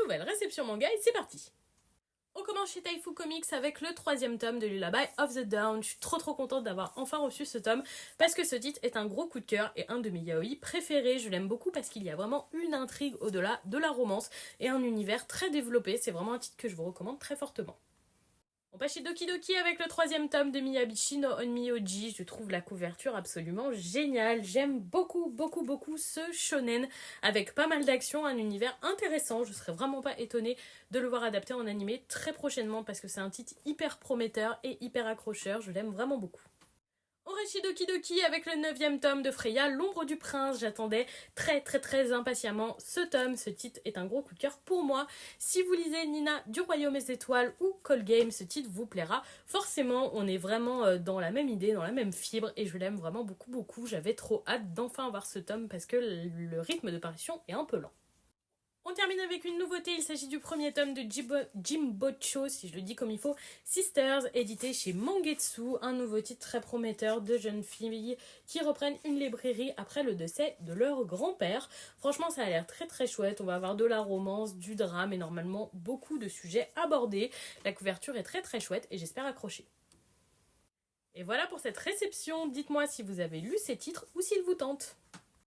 nouvelle réception manga et c'est parti. On commence chez Taifu Comics avec le 3e tome de Lullaby of the Dawn. Je suis trop contente d'avoir enfin reçu ce tome parce que ce titre est un gros coup de cœur et un de mes yaoi préférés. Je l'aime beaucoup parce qu'il y a vraiment une intrigue au-delà de la romance et un univers très développé. C'est vraiment un titre que je vous recommande très fortement. On passe chez Doki Doki avec le 3e tome de Miyabishi no Onmyoji. Je trouve la couverture absolument géniale. J'aime beaucoup ce shonen avec pas mal d'action, un univers intéressant. Je serais vraiment pas étonnée de le voir adapté en animé très prochainement parce que c'est un titre hyper prometteur et hyper accrocheur. Je l'aime vraiment beaucoup. On reste chez Doki Doki avec le 9e tome de Freya, l'ombre du prince. J'attendais très impatiemment ce tome. Ce titre est un gros coup de cœur pour moi. Si vous lisez Nina du Royaume des Étoiles ou Call Game, ce titre vous plaira. Forcément, on est vraiment dans la même idée, dans la même fibre et je l'aime vraiment beaucoup. J'avais trop hâte d'enfin voir ce tome parce que le rythme de parution est un peu lent. On termine avec une nouveauté, il s'agit du premier tome de Jimbocho, si je le dis comme il faut, Sisters, édité chez Mangetsu, un nouveau titre très prometteur de jeunes filles qui reprennent une librairie après le décès de leur grand-père. Franchement, ça a l'air très chouette, on va avoir de la romance, du drame et normalement beaucoup de sujets abordés. La couverture est très chouette et j'espère accrocher. Et voilà pour cette réception, dites-moi si vous avez lu ces titres ou s'ils vous tentent.